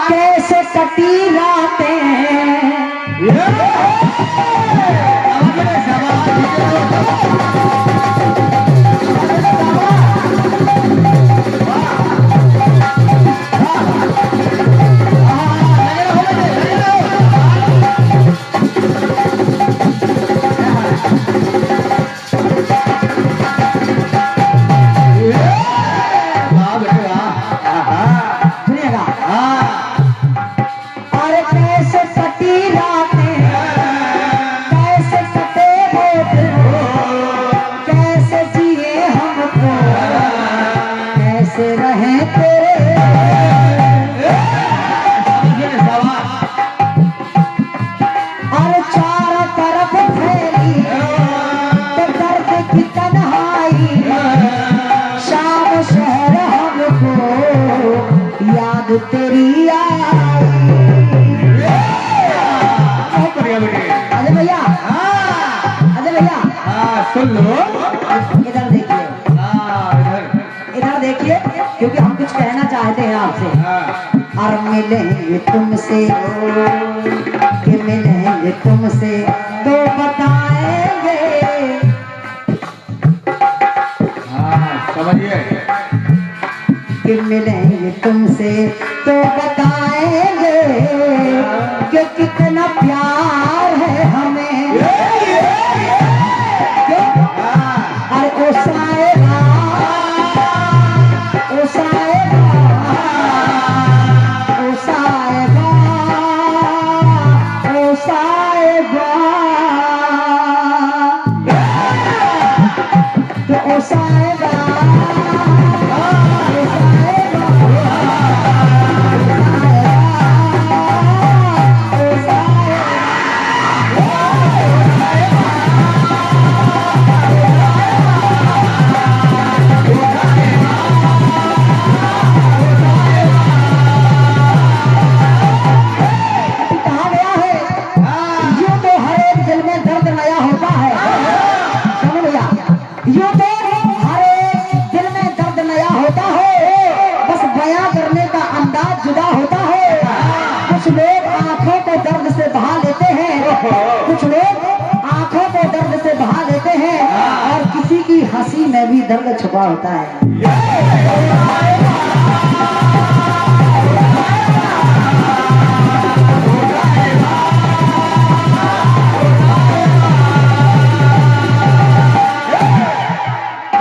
कैसे कटी रातें तेरी अजय भैया अजय भैया सुन लो। इधर देखिए इधर देखिए क्योंकि हम कुछ कहना चाहते हैं आपसे। और मिलेंगे तुमसे कि मिलेंगे तुमसे तो बताएंगे। समझिए कि मिलेंगे तुमसे तो बताएंगे कि कितना प्यार है हमें। अरे ओ साहिबा ओ साहिबा ओ साहिबा ओ साहिबा तो ओ साहिबा कुछ लोग आंखों को दर्द से बहा लेते हैं और किसी की हंसी में भी दर्द छुपा होता है।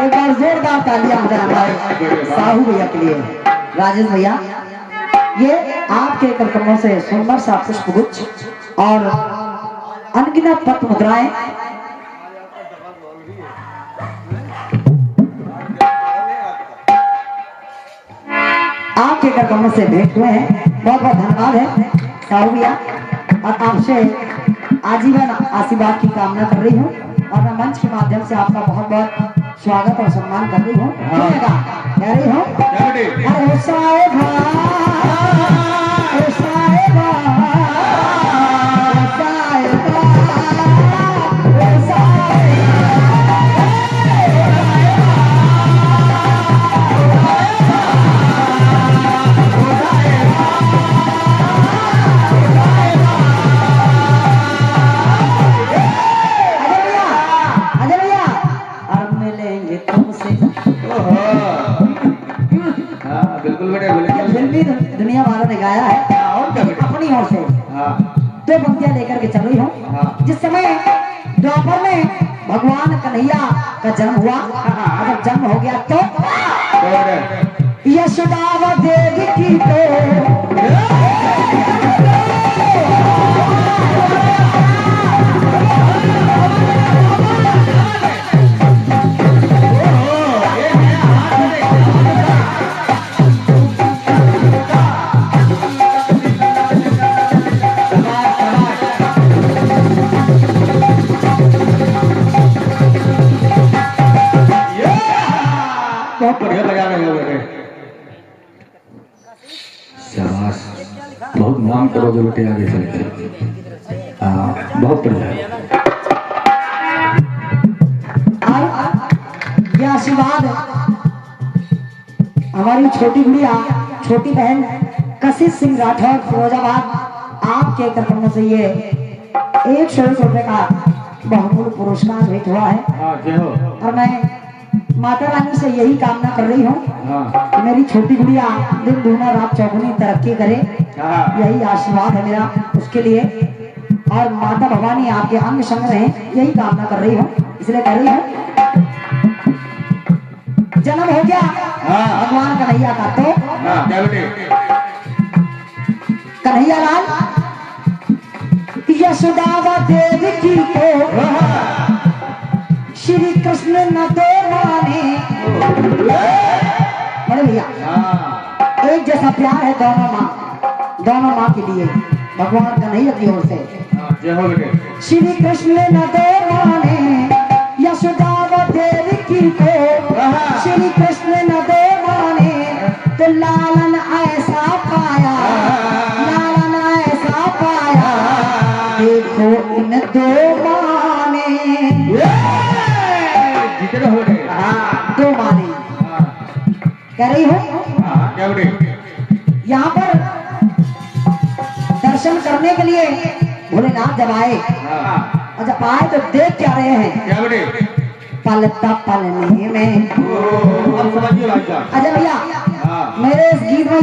एक बार जोरदार तालियां हमारे साहू भैया के लिए। राजेश भैया ये आपके कार्यक्रमों से सुंदर सा पुष्पगुच्छ और अनगिनत पत्र मुद्राएं आपके कार्यक्रमों से भेंट हुए हैं। बहुत बहुत धन्यवाद है साहू भैया और आपसे आजीवन आशीर्वाद की कामना कर रही हूँ और मैं मंच के माध्यम से आपका बहुत बहुत स्वागत और सम्मान कर रही हूँ। कह रही हूँ दुनिया वालों ने गाया है अपनी ओर से दो पंक्तियां लेकर के चल रही हूँ। जिस समय द्वापर में भगवान कन्हैया का जन्म हुआ, जब जन्म हो गया तो यशोदा देवी की तो बहुत बढ़िया बजा रहे हो बेटे। शाबाश, बहुत नाम करोगे बेटे आगे चल के। बहुत बढ़िया। ये आशीर्वाद हमारी छोटी गुड़िया छोटी बहन कशिश सिंह राठौर फिरोजाबाद आपके कर्मों से ये 101 रुपए का बहुमूल्य पुरस्कार भेंट हुआ है। हाँ जय हो। और मैं माता रानी से यही कामना कर रही हूँ हाँ कि मेरी छोटी गुड़िया दिन दूना रात चौगुनी तरक्की करे, हाँ यही आशीर्वाद है मेरा उसके लिए। और माता भवानी आपके अंग संग रहे, यही कामना कर रही हूँ, इसलिए कर रही हूँ। जन्म हो गया हाँ। भगवान कन्हैया का, तो हाँ क्या बेटे? कन्हैया लाल यशोदा देवी की को श्री कृष्ण न दो माने। बड़े भैया हाँ एक जैसा प्यार है दोनों माँ के लिए भगवान कन्हैया की ओर से। हाँ जय हो बेटे। श्री कृष्ण न दो माने यशोदा देवी की को श्री कृष्ण न दो माने, तो लालन ऐसा पाया, लालन ऐसा पाया, देखो इन दो माने। जितने हो रहे हाँ दो माने हाँ कह रही हूँ। हाँ क्या बेटे? यहाँ पर दर्शन करने के लिए भोलेनाथ जब आए, हाँ और जब आए तो देख क्या रहे हैं, क्या बेटे? पलता पलने में। अब समझिए भाई साहब। अच्छा भैया हाँ मेरे इस गीत में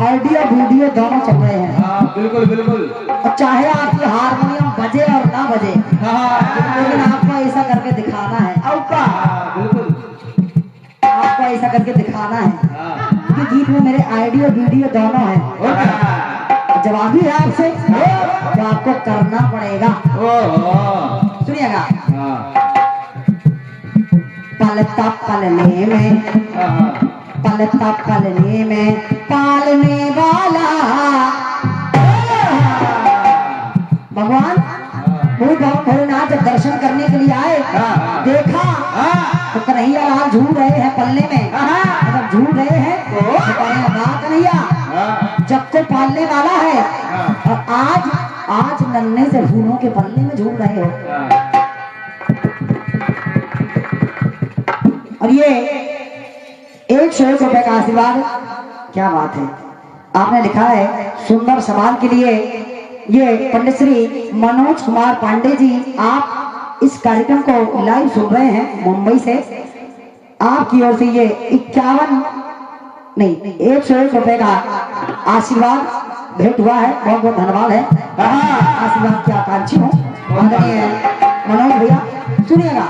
ऑडियो वीडियो दोनों चल रहे हैं, हाँ बिल्कुल बिल्कुल। और चाहे आपकी हारमोनियम बजे और ना बजे, लेकिन आपको ऐसा करके दिखाना है, हाँ बिल्कुल। आपको ऐसा करके दिखाना है। हाँ क्योंकि गीत में मेरे ऑडियो वीडियो दोनों हैं। और क्या? जवाब भी है आपसे तो आपको करना पड़ेगा, ओह सुनिएगा। हाँ पलता पलने में, हाँ पलता पलने में पालने वाला भगवान भोलेनाथ जब दर्शन करने के लिए आए, देखा तो कन्हैया लाल झूल रहे हैं पलने में। जब झूल रहे हैं तो कन्हैया कन्हैया जब को पालने वाला है, और आज नन्हे से फूलों के पलने में झूल रहे हो। और ये 101 रुपए का आशीर्वाद, क्या बात है। आपने लिखा है सुंदर सवाल के लिए। ये पंडित श्री मनोज कुमार पांडे जी, आप इस कार्यक्रम को लाइव सुन रहे हैं मुंबई से। आपकी ओर से ये 101 रुपए का आशीर्वाद भेंट हुआ है। बहुत बहुत धन्यवाद है। आशीर्वाद की आकांक्षी हूँ मनोज भैया, सुनिएगा।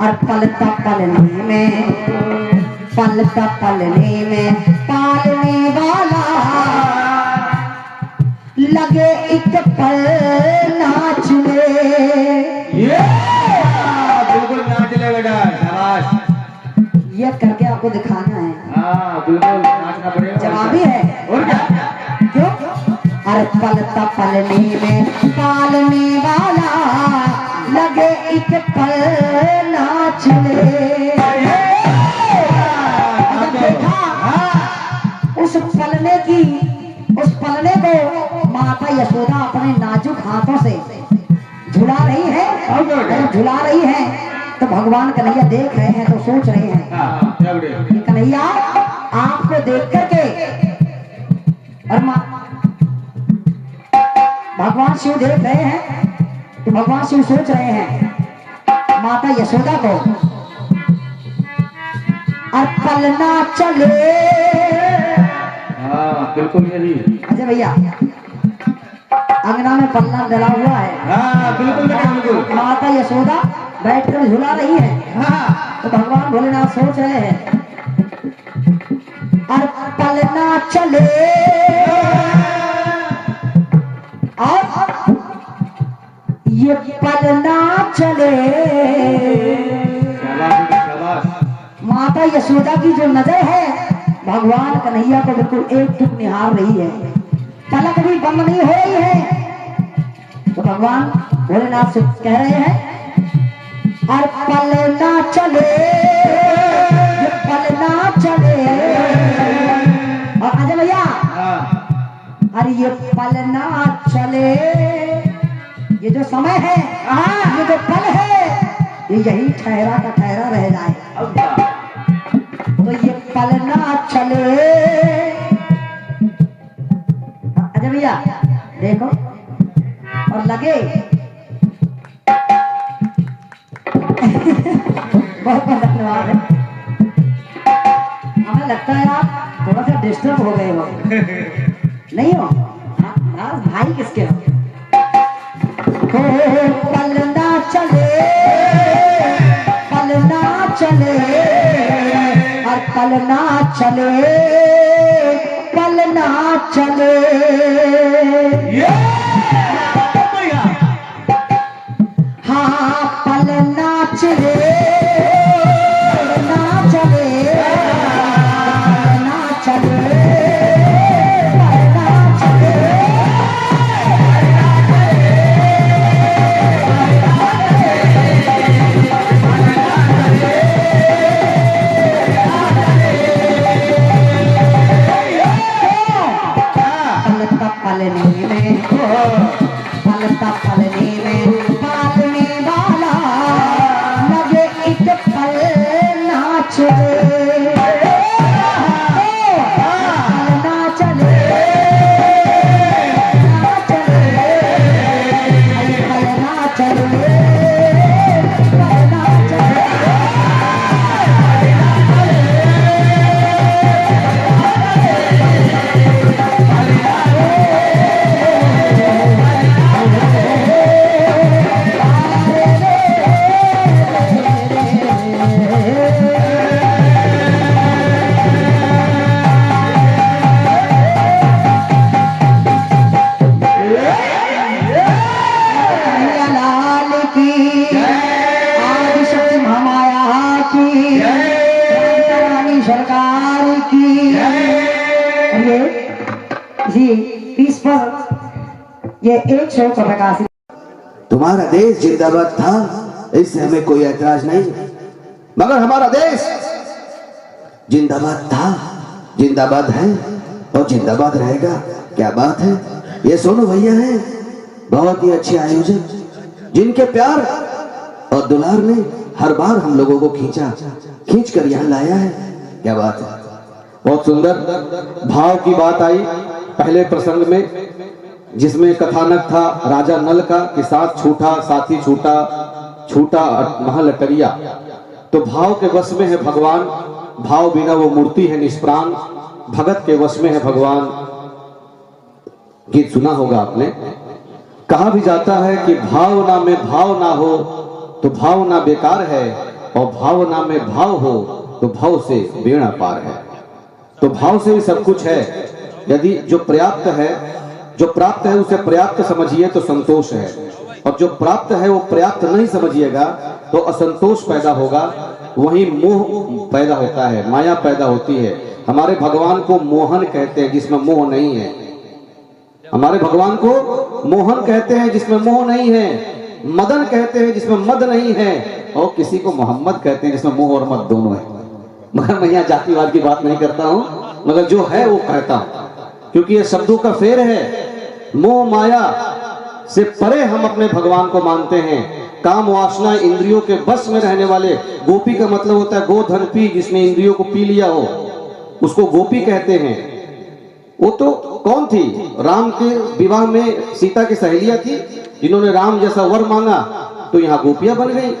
और पलता पलने में, पलता पलने में पालने वाला, लगे एक पल नाचने। बिल्कुल नाचने बेटा, शाबाश। ये करके आपको दिखाना है। हाँ बिल्कुल नाचना पड़ेगा। जवाब ही है और क्या? क्यों? अरे पलता पलने में पालने वाला, लगे एक पल नाचने। अगर देखा उस पलने को माता यशोदा अपने नाजुक हाथों से झुला रही है, और झुला रही है तो भगवान कन्हैया देख रहे हैं, तो सोच रहे हैं कि कन्हैया आपको देख करके, और भगवान शिव देख रहे हैं तो भगवान शिव सोच रहे हैं माता यशोदा को, और पलना चले। हाँ बिल्कुल यही। अच्छा भैया अंगना में पलना डला हुआ है। हाँ बिल्कुल बिल्कुल। माता यशोदा बैठकर झुला रही है। हाँ तो भगवान भोलेनाथ सोच रहे हैं, और पलना चले, और ये पलना चले। माता यशोदा की जो नजर है भगवान कन्हैया को बिल्कुल एक टुक निहार रही है, पलक भी बंद नहीं हो रही है। तो भगवान भोलेनाथ से कह रहे हैं, और पलना चले, ये पलना चले। और अजय भैया अरे ये पलना चले, ये जो समय है, ये जो पल है, ये यही ठहरा का ठहरा रह जाए। तो ये पलना चले, भैया देखो और लगे बहुत बहुत धन्यवाद है। हमें लगता है आप थोड़ा सा डिस्टर्ब हो गए हो, नहीं हो? हाँ, भाई किसके हो? पल ना चले, पल ना चले, और पल ना चले, पल ना चले। हाँ पल ना चले, पल ना चले, पल ना चले, पल ना चले। पलता पलने में, पलता पलने में पालने वाला लगे एक पल नाच ना चले, ना चले, पल ना चले, पल ना चले। लाल की आदिशक्ति महामाया की रानी सरकार की। ये इसी पीस पर ये 100 का प्रकाशित। तुम्हारा देश जिंदाबाद था, इससे हमें कोई ऐतराज नहीं, मगर हमारा देश जिंदाबाद था, जिंदाबाद है और जिंदाबाद रहेगा। क्या बात है। ये सोनू भैया हैं, बहुत ही अच्छे आयोजक, जिनके प्यार और दुलार ने हर बार हम लोगों को खींच कर यहाँ लाया है। क्या बात है। बहुत सुंदर भाव की बात आई पहले प्रसंग में, जिसमें कथानक था राजा नल का कि साथ छूटा साथी छूटा, छूटा महल अटरिया। तो भाव के वश में है भगवान, भाव बिना वो मूर्ति है निष्प्राण, भगत के वश में है भगवान। गीत सुना होगा आपने। कहा भी जाता है कि भावना में भाव ना हो तो भावना बेकार है, और भावना में भाव हो तो भाव से बेड़ा पार है। तो भाव से भी सब कुछ है। यदि जो पर्याप्त है, जो प्राप्त है उसे पर्याप्त समझिए तो संतोष है, और जो प्राप्त है वो पर्याप्त नहीं समझिएगा तो असंतोष पैदा होगा, वही मोह पैदा होता है, माया पैदा होती है। हमारे भगवान को मोहन कहते हैं जिसमें मोह नहीं है। हमारे भगवान को मोहन कहते हैं जिसमें मोह नहीं है, मदन कहते हैं जिसमें मद नहीं है, और किसी को मोहम्मद कहते हैं जिसमें मोह और मद दोनों है। मगर मैं यहाँ जातिवाद की बात नहीं करता हूँ, मगर जो है वो कहता हूँ, क्योंकि ये शब्दों का फेर है। मोह माया से परे हम अपने भगवान को मानते हैं। काम वासना इंद्रियों के बस में रहने वाले, गोपी का मतलब होता है गोधन पी, जिसने इंद्रियों को पी लिया हो उसको गोपी कहते हैं। वो तो कौन थी? राम के विवाह में सीता की सहेलियां थी, जिन्होंने राम जैसा वर मांगा तो यहाँ गोपियां बन गई।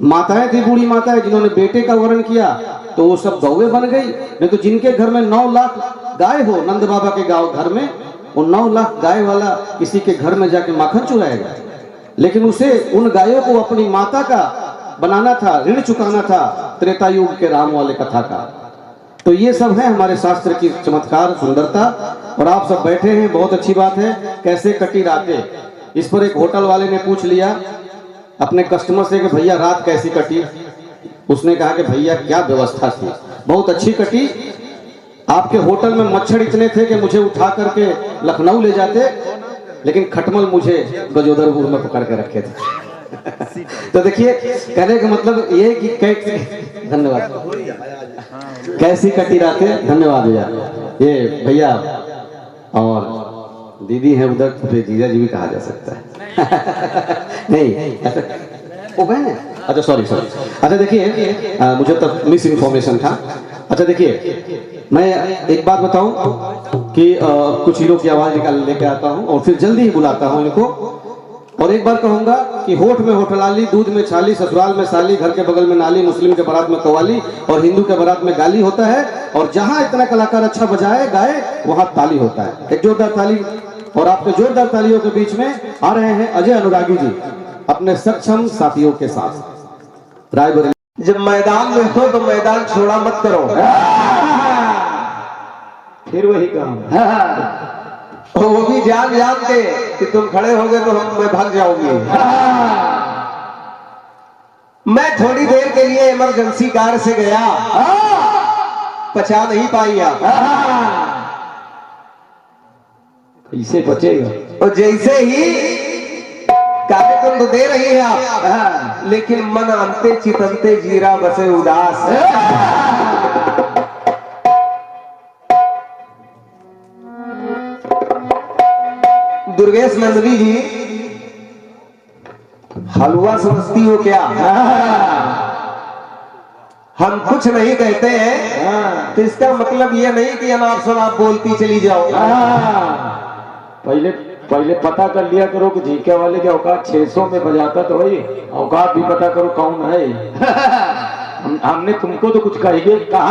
माताएं थी, बूढ़ी माताएं, जिन्होंने बेटे का वरण किया तो वो सब गौवे बन गई। नहीं तो जिनके घर में 9 लाख गाय हो, नंद बाबा के गांव घर में, वो 9 लाख गाय वाला किसी के घर में जाके माखन चुराएगा, लेकिन उसे उन गायों को अपनी माता का बनाना था, ऋण चुकाना था त्रेता युग के राम वाले कथा का। तो ये सब है हमारे शास्त्र की चमत्कार, सुंदरता। और आप सब बैठे हैं, बहुत अच्छी बात है। कैसे कटी रातें, इस पर एक होटल वाले ने पूछ लिया अपने कस्टमर से कि भैया रात कैसी कटी। उसने कहा कि भैया क्या व्यवस्था थी, बहुत अच्छी कटी। आपके होटल में मच्छर इतने थे कि मुझे उठा करके लखनऊ ले जाते, लेकिन खटमल मुझे गजोदरपुर में पकड़ के रखे थे। तो देखिए, कहने का मतलब ये कि धन्यवाद, कैसी कटी रातें। धन्यवाद भैया। ये भैया और दीदी है उधर, तो जीजा जी भी कहा जा सकता है। नहीं, वो बहन है। अच्छा सॉरी। अच्छा देखिए, मुझे तो मिस इन्फॉर्मेशन था। अच्छा देखिए, मैं एक बात बताऊं कि कुछ हीरो की आवाज निकाल लेके आता हूं और फिर जल्दी ही बुलाता हूं इनको। और एक बार कहूंगा कि होठ में होठलाली, दूध में छाली, ससुराल में साली, घर के बगल में नाली, मुस्लिम के बारात में कवाली और हिंदू के बारात में गाली होता है। और जहां इतना कलाकार अच्छा बजाए गाए वहां ताली होता है। एक जोरदार ताली। और आपके जोरदार तालियों के बीच में आ रहे हैं अजय अनुरागी जी अपने सक्षम साथियों के साथ रायबरेली। जब मैदान में हो तो मैदान छोड़ा मत करो। फिर वही काम, और वो भी जान जान के कि तुम खड़े हो गए तो मैं भाग जाऊंगी। मैं थोड़ी देर के लिए इमरजेंसी कार से गया, पचा नहीं पाई आप। इसे बचेगा। और जैसे ही कार्यक्रम तो दे रही है आप, लेकिन मन अंते चितंते जीरा बसे उदास। दुर्गेश नंदनी जी, हलवा समझती हो क्या? हम कुछ नहीं कहते हैं तो इसका मतलब ये नहीं कि अनाप शनाप बोलती चली जाओ। पहले पता कर लिया करो कि झीके वाले के औकात 600 में बजाता तो वही औकात भी पता करो कौन है। हमने तुमको तो कुछ कहा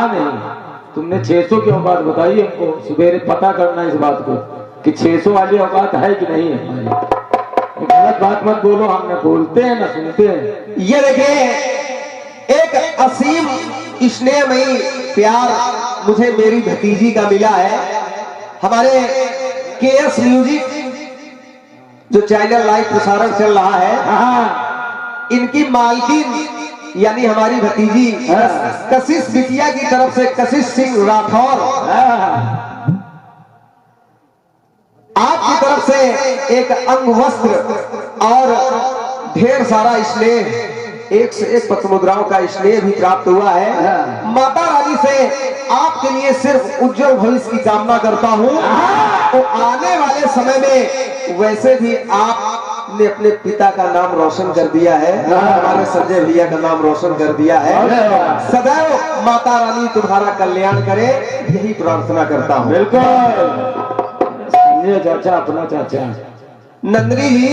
नहीं, तुमने 600 की औकात बताई हमको। सवेरे पता करना इस बात को कि 600 वाली औकात है कि नहीं है। गलत बात मत बोलो, हम न बोलते हैं न सुनते हैं। ये देखिए, एक असीम स्नेहमयी प्यार मुझे मेरी भतीजी का मिला है। हमारे केएस म्यूजिक जो चैनल लाइव प्रसारण चल रहा है, इनकी मालकिन यानी हमारी भतीजी कशिश बिटिया की तरफ से कशिश सिंह राठौर आपकी तरफ से एक अंग वस्त्र और ढेर सारा स्नेह, एक से एक पत्र मुद्राओं का स्नेह भी प्राप्त हुआ है। माता रानी से आपके लिए सिर्फ उज्जवल भविष्य की कामना करता हूँ। तो आने वाले समय में वैसे भी आपने अपने पिता का नाम रोशन कर दिया है, हमारे संजय भैया का नाम रोशन कर दिया है। सदैव माता रानी तुम्हारा कल्याण करे, यही प्रार्थना करता हूँ। बिल्कुल संजय चाचा अपना चाचा। नंदनी जी,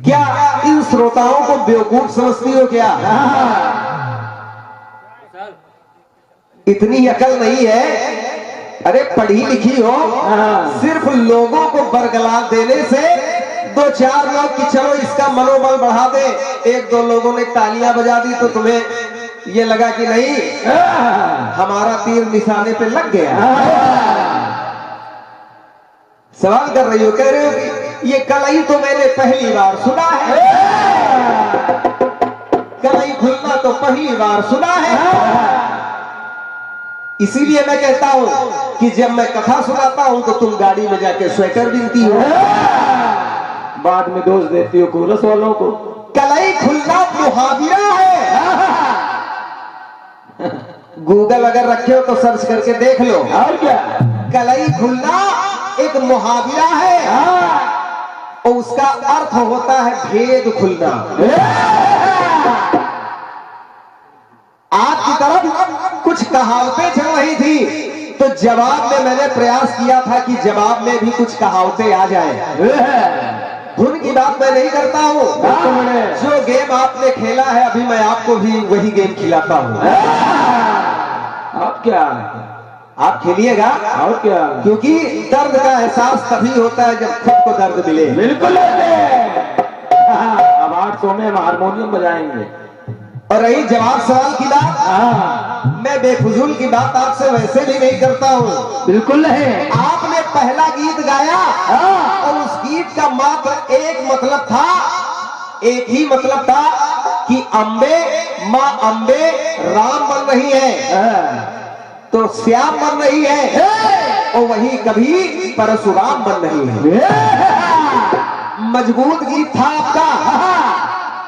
क्या इन श्रोताओं को बेवकूफ समझती हो क्या? इतनी अकल नहीं है। अरे पढ़ी लिखी हो, सिर्फ लोगों को बरगला देने से दो चार लोग कि चलो इसका मनोबल बढ़ा दे, एक दो लोगों ने तालियां बजा दी तो तुम्हें ये लगा कि नहीं हमारा तीर निशाने पे लग गया। सवाल कर रही हो, कह रहे हो कि ये कलई तो मैंने पहली बार सुना है, कलई खुलना तो पहली बार सुना है। इसीलिए मैं कहता हूं कि जब मैं कथा सुनाता हूं तो तुम गाड़ी में जाके स्वेटर बिनती हो, बाद में दोष देती हो कोरस वालों को। कलई खुलना मुहाविरा है। गूगल अगर रखे हो तो सर्च करके देख लो। और क्या, कलई खुलना एक मुहाविरा है और उसका अर्थ होता है भेद खुलना। आपकी तरफ कुछ कहावतें चल रही थी तो जवाब में मैंने प्रयास किया था कि जवाब में भी कुछ कहावतें आ जाए। धुन की बात मैं नहीं करता हूँ, जो गेम आपने खेला है अभी मैं आपको भी वही गेम खिलाता हूँ। अब क्या आप खेलिएगा। और क्या, क्योंकि दर्द का एहसास तभी होता है जब खुद को दर्द मिले। बिल्कुल। अब 800 में हम हारमोनियम बजाएंगे। और रही जवाब सवाल की बात, मैं बेफजूल की बात आपसे वैसे भी नहीं करता हूँ। बिल्कुल नहीं। आपने पहला गीत गाया और उस गीत का मात्र एक मतलब था, एक ही मतलब था कि अम्बे माँ अम्बे राम बन रही है तो श्याम बन रही है, और वही कभी परशुराम बन रही है। मजबूत गीत था आपका,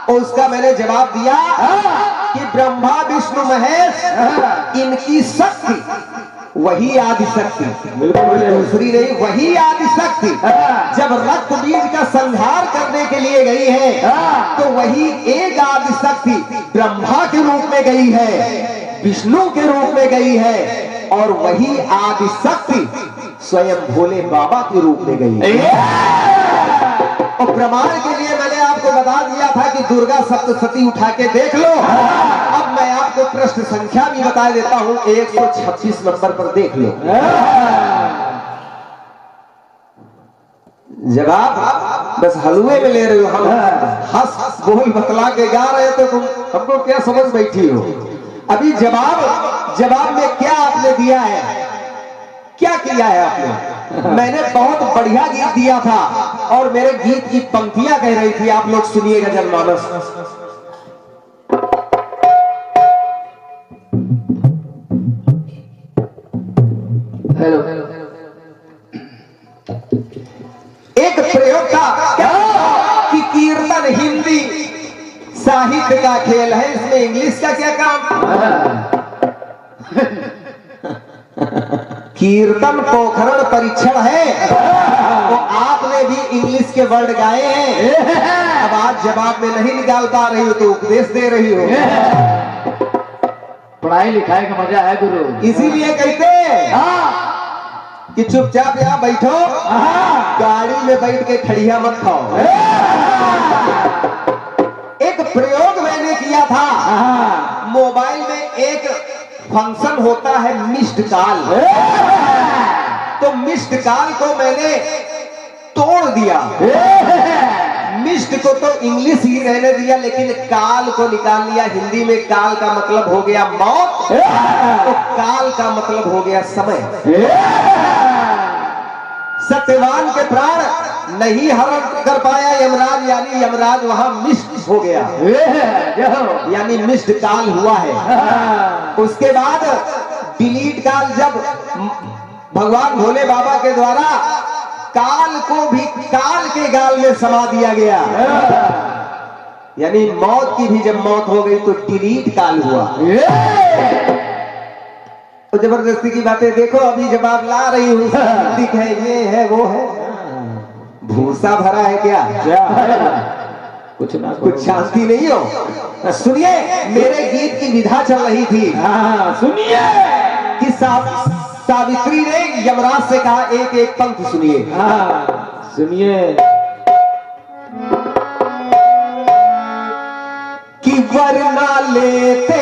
और उसका मैंने जवाब दिया कि ब्रह्मा विष्णु महेश इनकी शक्ति वही आदि शक्ति, बिल्कुल दूसरी नहीं, वही आदि शक्ति जब रक्त बीज का संहार करने के लिए गई है तो वही एक आदि शक्ति ब्रह्मा के रूप में गई है। विष्णु के रूप में गई है और वही आदि शक्ति स्वयं भोले बाबा के रूप में गई है। और प्रमाण के लिए मैंने आपको बता दिया था कि दुर्गा सप्तशती उठा के देख लो। अब मैं आपको प्रश्न संख्या भी बता देता हूं, 126 नंबर पर देख लो। जवाब बस हलवे में ले रहे हो, हम हंस बोल बतला के गा रहे तो तुम हमको क्या समझ बैठी हो। अभी जवाब में क्या आपने दिया है, क्या किया है आपने? मैंने बहुत बढ़िया गीत दिया था और मेरे गीत की पंक्तियां कह रही थी, आप लोग सुनिएगा जनमानस। हेलो एक प्रयोग था कि कीर्तन हिंदी साहित्य का खेल है, इसमें इंग्लिश का क्या काम? कीर्तन पोखरण परीक्षण है, तो आपने भी इंग्लिश के वर्ड गाए हैं। अब आज जवाब में नहीं निकाल पा रही हो तो उपदेश दे रही हो। पढ़ाई लिखाई का मजा है गुरु, इसीलिए कहते हैं कि चुपचाप यहाँ बैठो, गाड़ी में बैठ के खड़िया मत खाओ। एक प्रयोग मैंने किया था, मोबाइल में एक फंक्शन होता है मिस्ड कॉल, तो मिस्ड कॉल को मैंने तोड़ दिया। मिस्ड को तो इंग्लिश ही रहने दिया, लेकिन काल को निकाल लिया। हिंदी में काल का मतलब हो गया मौत, तो काल का मतलब हो गया समय। सत्यवान के प्राण नहीं हरण कर पाया यमराज, यानी यमराज वहां मिस्ड हो गया, यानी मिस्ड काल हुआ है। उसके बाद डिलीट काल, जब भगवान भोले बाबा के द्वारा काल को भी काल के गाल में समा दिया गया, यानी मौत की भी जब मौत हो गई तो डिलीट काल हुआ। तो जबरदस्ती की बातें देखो, अभी जवाब ला रही हूँ, ठीक है, ये है वो है, भूसा भरा है क्या? कुछ ना कुछ शांति नहीं हो। सुनिए, मेरे गीत की विधा चल रही थी। सुनिए कि सावित्री ने यमराज से कहा, एक एक पंक्ति सुनिए। सुनिए कि वरना लेते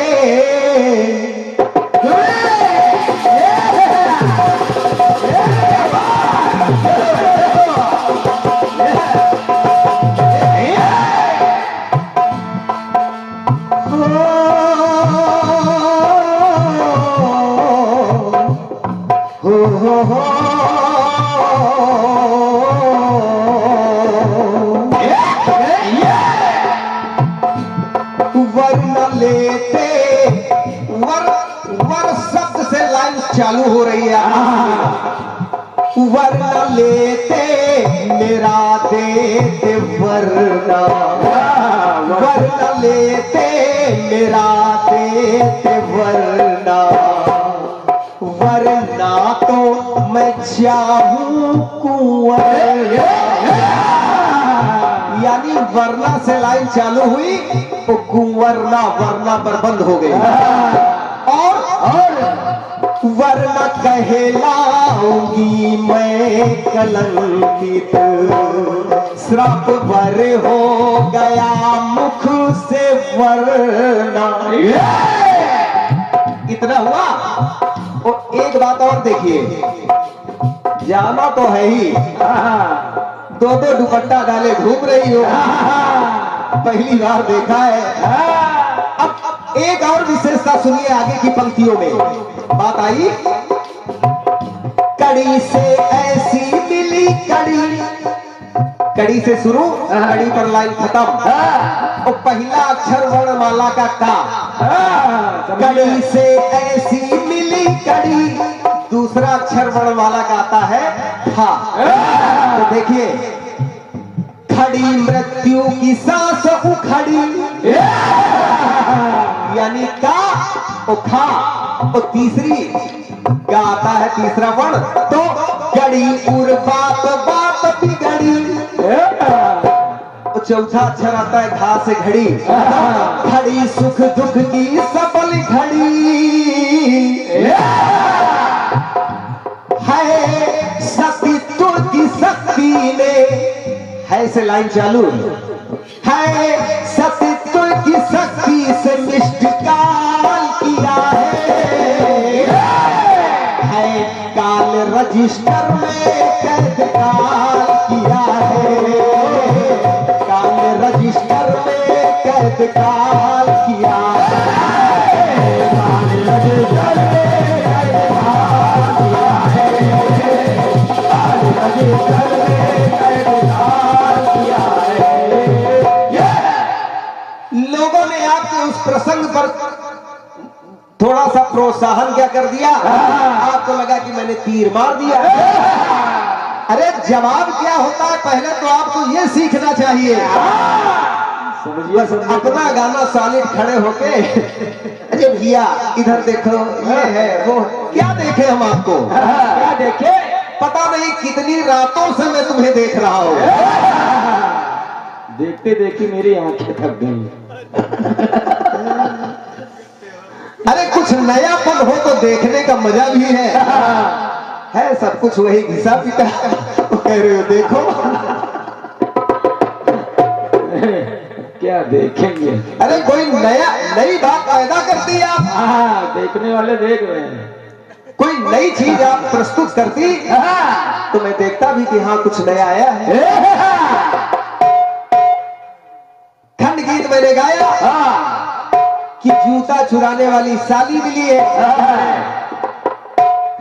चालू हो रही है। वरना लेते मेरा देते, वरना लेते मेरा देते, वरना तो मैं चाहूं कुंवर, यानी वरना से लाइन चालू हुई तो कुंवरना वरना पर बंद हो गई। और वरना कहलाऊंगी मैं कलंकित, श्राप भर हो गया मुख से वरना। इतना हुआ। और एक बात और देखिए, जाना तो है ही, दो दुपट्टा डाले घूम रही हो, पहली बार देखा है। अब एक और विशेषता सुनिए आगे की पंक्तियों में। बात आई, कड़ी से ऐसी मिली कड़ी से शुरू, कड़ी पर लाइन खत्म, और पहला अक्षर वर्णमाला का का। कड़ी से ऐसी मिली कड़ी, दूसरा अक्षर वर्णमाला का आता है था। तो देखिए, खड़ी मृत्यु की सांस उखड़ी, यानी का उखा, और तीसरी का आता है तीसरा वर्ण, तो गड़ी उर बात बिगड़ी। तो चौथा अक्षर आता है घा से घड़ी। घड़ी सुख दुख की सबल घड़ी है, सतीत्व की शक्ति ने, है से लाइन चालू है, सतीत्व की शक्ति से मिष्टकाल किया है काल रजिस्टर में कैद काल किया है, काल रजिस्टर में कैद काल किया है, काल रजिस्टर में कैद काल किया है, काल रजिस्टर में कैद काल किया है। लोगों ने आपके उस प्रसंग पर थोड़ा सा प्रोत्साहन क्या कर दिया, आपको लगा कि मैंने तीर मार दिया। अरे जवाब क्या होता है, पहले तो आपको ये सीखना चाहिए। समझिए अपना गाना सॉलिड खड़े होके, अरे भैया इधर देखो, ये है वो, क्या देखे हम आपको, क्या देखे, पता नहीं कितनी रातों से मैं तुम्हें देख रहा हूँ। देखते देखते मेरी आंखें थक गई। अरे कुछ नयापन हो तो देखने का मजा भी है सब कुछ वही घिसा पिटा। कह रहे हो देखो, क्या देखेंगे। अरे कोई नई बात पैदा करती आप, हाँ, देखने वाले देख रहे हैं। कोई नई चीज आप प्रस्तुत करती तो मैं देखता भी कि हाँ कुछ नया आया है। खंड गीत मैंने गाया कि जूता चुराने वाली साली मिली है,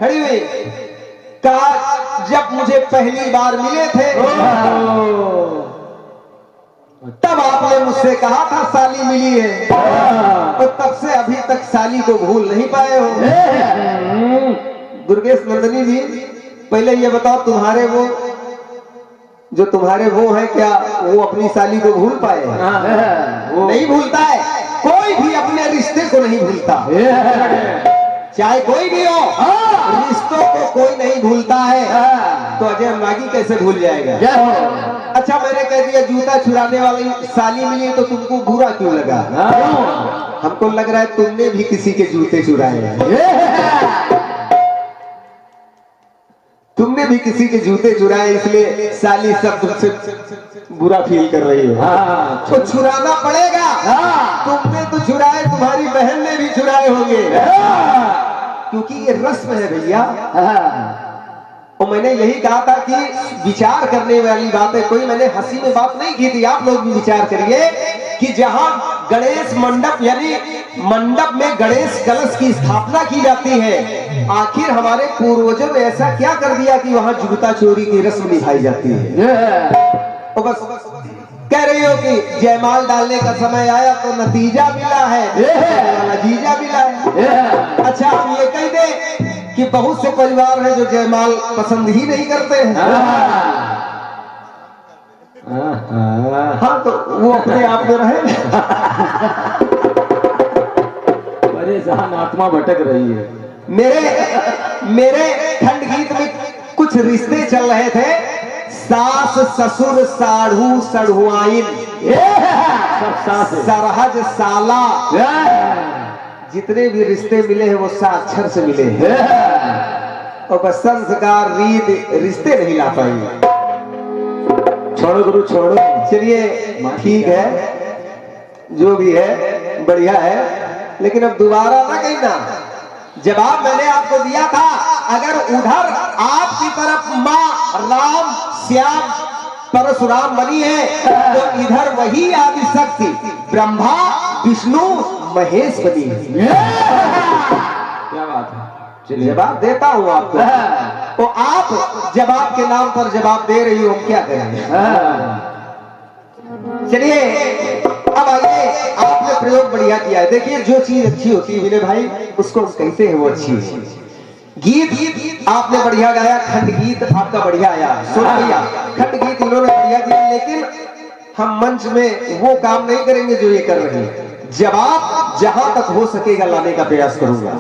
खड़ी हुई, कहा जब मुझे पहली बार मिले थे तब आपने मुझसे कहा था साली मिली है, तो तब से अभी तक साली को भूल नहीं पाए हो। दुर्गेश नंदनी जी, पहले ये बताओ, तुम्हारे वो जो तुम्हारे वो है, क्या वो अपनी साली को भूल पाए? वो नहीं भूलता है, कोई भी अपने रिश्ते को नहीं भूलता, चाहे कोई भी हो, रिश्तों को कोई नहीं भूलता है। तो अजय मागी कैसे भूल जाएगा? अच्छा, मैंने कह दिया जूता चुराने वाली साली मिली, तो तुमको बुरा क्यों लगा? हमको लग रहा है तुमने भी किसी के जूते चुराए हैं, तुमने भी किसी के जूते चुराए, इसलिए साली शब्द से बुरा फील कर रही है। तो चुराना पड़ेगा, तुमने तो चुराए, तुम्हारी बहन ने भी चुराए होंगे, क्योंकि ये रस्म है भैया। और मैंने यही कहा था कि विचार करने वाली बात है, कोई मैंने हंसी में बात नहीं की थी। आप लोग भी विचार करिए कि जहां गणेश मंडप यानी मंडप में गणेश कलश की स्थापना की जाती है, आखिर हमारे पूर्वजों ने ऐसा क्या कर दिया कि वहां जूता चोरी की रस्म निभाई जाती है? तो बस कह रही हो कि जयमाल डालने का समय आया तो नतीजा मिला है, नतीजा मिला है। अच्छा, हम ये कह दे कि बहुत से परिवार हैं जो जयमाल पसंद ही नहीं करते हैं। हाँ, तो वो अपने आप में रहे। परेशान आत्मा भटक रही है। मेरे खंड गीत में कुछ रिश्ते चल रहे थे, सास ससुर साढ़ू सढ़ुआइन, सरहज साला, जितने भी रिश्ते मिले हैं वो साक्षर से मिले हैं, और बस संस्कार रीत रिश्ते नहीं ला पाएंगे। छोड़ो गुरु छोड़ो। चलिए ठीक है, जो भी है बढ़िया है, लेकिन अब दोबारा ना कहना। जवाब मैंने आपको दिया था, अगर उधर आपकी तरफ माँ राम श्याम परशुराम बनी है, तो इधर वही आदिशक्ति ब्रह्मा विष्णु महेश बनी है। क्या बात है, चलिए जवाब देता हूँ आपको, तो आप जवाब के नाम पर जवाब दे रही हो, हम क्या करेंगे? चलिए अब आइए, आपने प्रयोग बढ़िया किया है। देखिए, जो चीज अच्छी होती है विनय भाई, उसको हम कहते हैं वो अच्छी है। गीत आपने बढ़िया गाया, खंड गीत आपका बढ़िया आया, सुन भैया, खंड गीत इन्होंने बढ़िया दिया, लेकिन हम मंच में वो काम नहीं करेंगे जो ये कर रहे हैं। जवाब जहां तक हो सकेगा लाने का प्रयास करूंगा।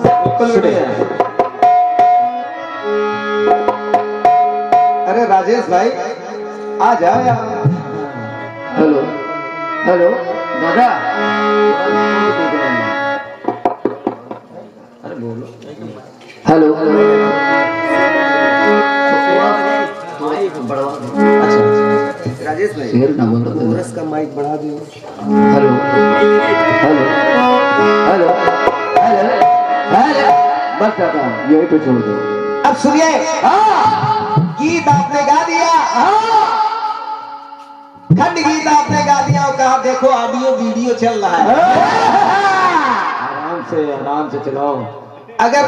अरे राजेश भाई आ जाओ यार। हेलो। हेलो दादा, अरे बोलो। हेलो, राजेश भाई शेर ना बोलो। कोरस का माइक बढ़ा दो। Hello hello hello hello hello, बस दादा यही पे छोड़ दो। अब सुनिए, गीत आपने गा दिया, खंड गीत आपने गा दिया और कहा देखो ऑडियो वीडियो चल रहा है। आराम से चलाओ। अगर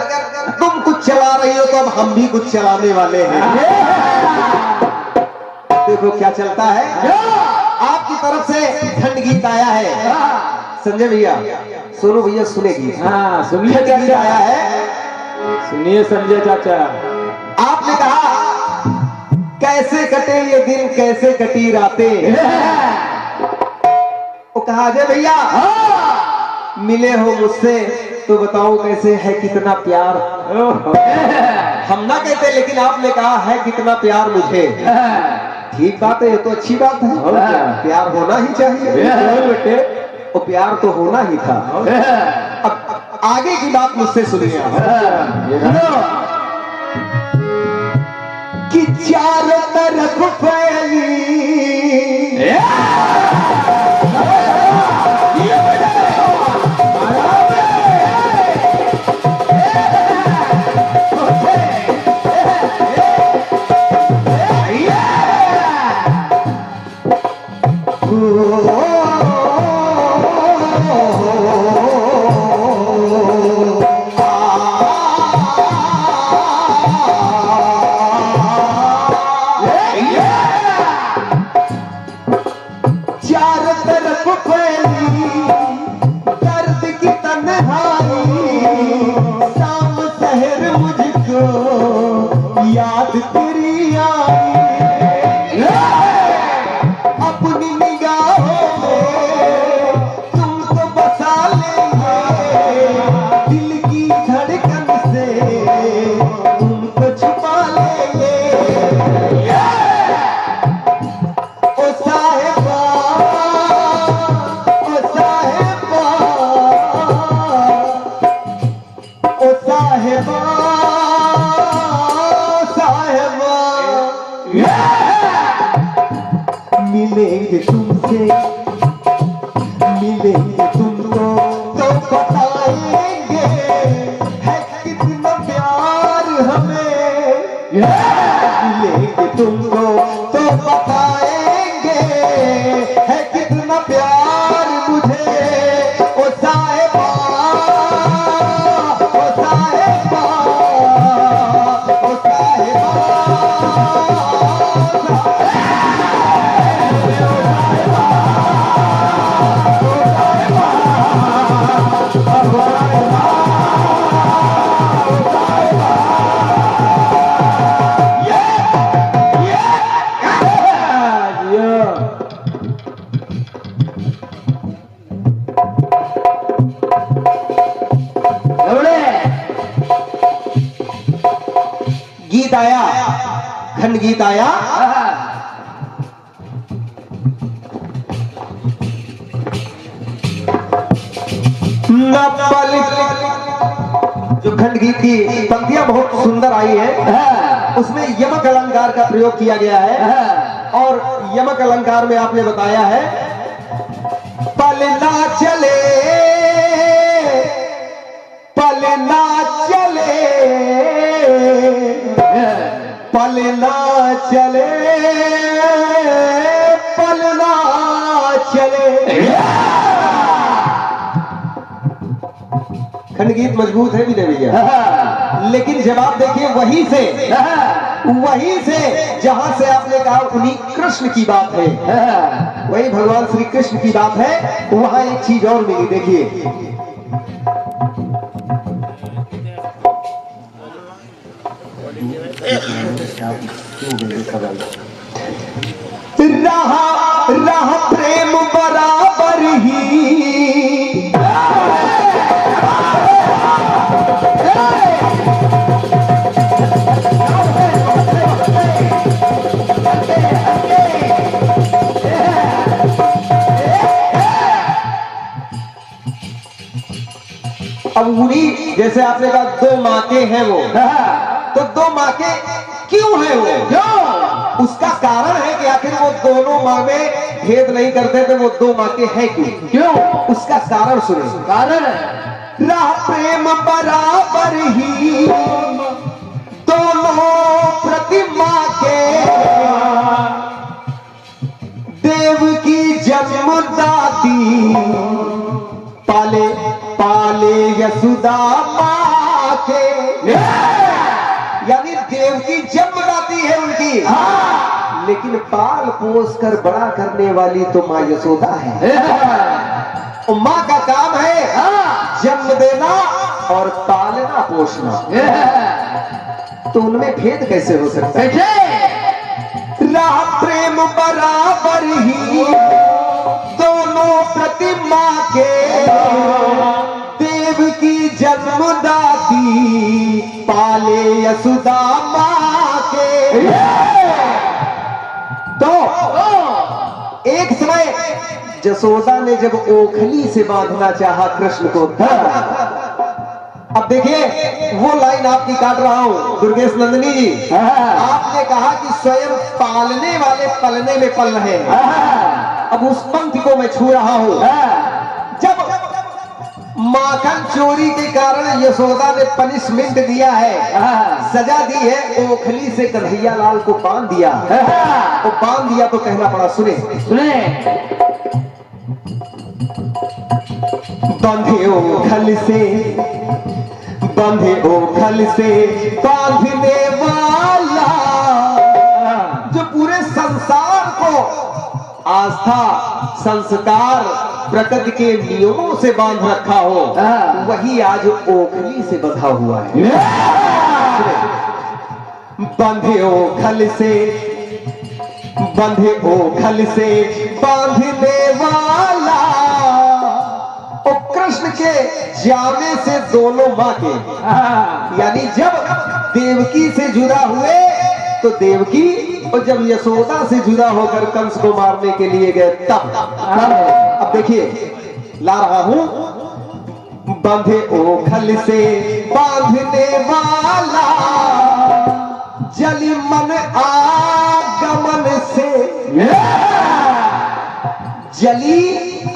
तुम कुछ चला रही हो तो अब हम भी कुछ चलाने वाले हैं। देखो क्या चलता है। आपकी तरफ से खंड गीत आया है संजय भैया, सोनू भैया सुनेगी। हाँ सुनिए खंड गीत चाचा, आया है। सुनिए संजय चाचा। आपने कहा कैसे कटे ये दिन, कैसे कटी रातें। वो कहा अजय भैया मिले हो मुझसे तो बताओ कैसे है कितना प्यार। हम ना कहते लेकिन आपने कहा है कितना प्यार मुझे। ठीक बात है, ये तो अच्छी बात है। और क्या? प्यार होना ही चाहिए बेटे, वो प्यार तो होना ही था। अब आगे की बात मुझसे सुनिए आप। कि चारों तरफ फैली चारों तरफ फैली दर्द की तन्हाई, शाम शहर मुझको याद तेरी आई। अपनी निगाहों में तुमको बसा लेंगे, दिल की धड़कन से तुमको छुपा लेंगे। ओ साहिबा, ओ साहिबा, ओ साहिबा, साहिबा, मिलेंगे तुमसे, मिलेंगे तुमको तो बताएंगे है कितना प्यार हमें। मिलेंगे तुमको तो बताएंगे है कितना प्यार मुझे। ओ साहिबा, ओ साहिबा, ओ साहिबा, गीत आया, खंड गीत आया। न पल, जो खंड गीत की पंक्तियां बहुत सुंदर आई है, उसमें यमक अलंकार का प्रयोग किया गया है। और यमक अलंकार में आपने बताया है पल ना चले, पल ना चले, पल ना चले, पल ना चले। खंड गीत मजबूत है विनय भैया, लेकिन जवाब देखिए वहीं से जहां से आपने कहा उन्हीं कृष्ण की बात है, वही भगवान श्री कृष्ण की बात है, वहां एक चीज और मिली। देखिए राह प्रेम बराबर ही, अब उन्हीं जैसे आपने कहा 2 माके हैं वो, तो 2 माके क्यों है वो? क्यों? उसका कारण है कि आखिर वो दोनों माँ में भेद नहीं करते थे, वो 2 माके हैं क्यों? क्यों? उसका कारण सुने। कारण राह प्रेम बराबर ही दोनों प्रतिमा के, देव की जन्मदाती पाले पाले यशोदा माँ के, यानी देव की जन्मदाती है उनकी, लेकिन पाल पोस कर बड़ा करने वाली तो माँ यशोदा है। माँ का काम है जन्म देना और पालना पोषना, तो उनमें भेद कैसे हो सकता है? राह प्रेम बराबर ही दोनों प्रतिमा के, देव की जन्मदाती पाले यशोदा माँ के। तो एक समय जसोदा ने जब ओखली से बांधना चाहा कृष्ण को, अब देखिए वो लाइन आपकी काट रहा हूं दुर्गेश नंदिनी जी, आपने कहा कि स्वयं पालने वाले पलने में पल रहे हैं। अब उस पंक्ति को मैं छू रहा हूं। जब माखन चोरी के कारण यशोदा ने पनिशमेंट दिया है, सजा दी है, ओखली से कन्हैया लाल को बांध दिया, तो बांध दिया तो कहना पड़ा, सुने बंधे ओखल से, बंधे ओखल से बांधने वाला, जो पूरे संसार को आस्था संस्कार प्रकृति के नियमों से बांध रखा हो, वही आज ओखली से बंधा हुआ है। बंधे ओखल से, बंधे ओखल से बांधने वाला, और कृष्ण के जामे से दोनों माँ के, यानी जब देवकी से जुदा हुए तो देवकी, और जब यशोदा से जुदा होकर कंस को मारने के लिए गए तब। अब देखिए ला रहा हूं, बंधे ओखल से बांधने वाला, जली मन आगमन से, जली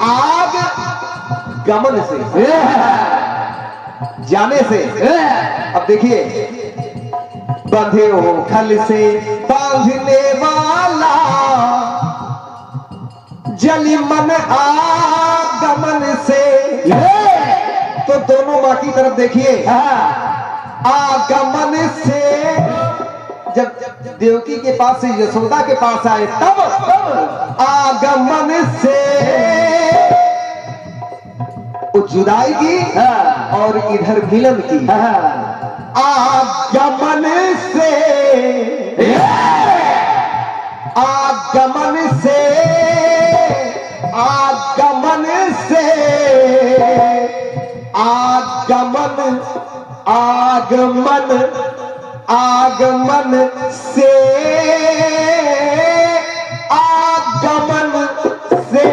आग गमन से, जाने से। अब देखिए बंधे ओखल से बांधने वाला, जली मन आगमन से, तो दोनों माँ की तरफ देखिए, आगमन से, जब देवकी के पास से यशोदा के पास आए तब आगमन से वो जुदाई की और इधर मिलन की। आगमन से, आगमन से, आगमन से, आगमन, आगमन, आगमन से, आगमन से,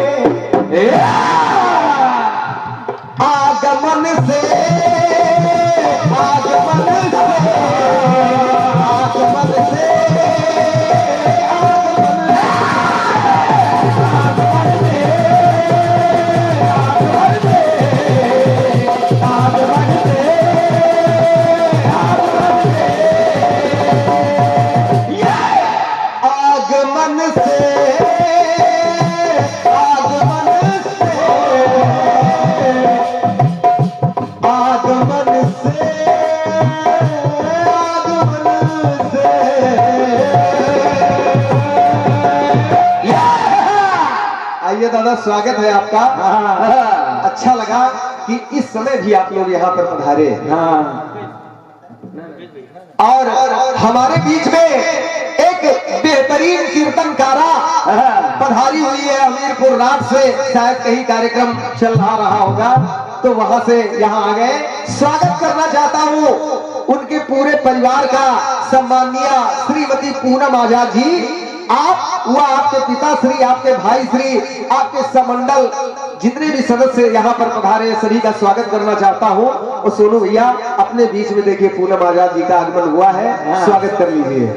आगमन से, आगमन से, आगमन से, दादा स्वागत है आपका। अच्छा लगा कि इस समय भी आप लोग यहाँ पर पधारे। और हमारे बीच में एक बेहतरीन कीर्तनकारा पधारी हुई है हमीरपुर रात से, शायद कहीं कार्यक्रम चल रहा होगा तो वहां से यहाँ आ गए। स्वागत करना चाहता हूँ उनके पूरे परिवार का, सम्माननीय श्रीमती पूनम आजाद जी, आप व आपके पिता श्री, आपके भाई श्री, आपके समंडल जितने भी सदस्य यहाँ पर पधारे, सभी का स्वागत करना चाहता हूँ। और सोनू भैया अपने बीच में देखिए पूनम आजाद जी का आगमन हुआ है, स्वागत कर लीजिए।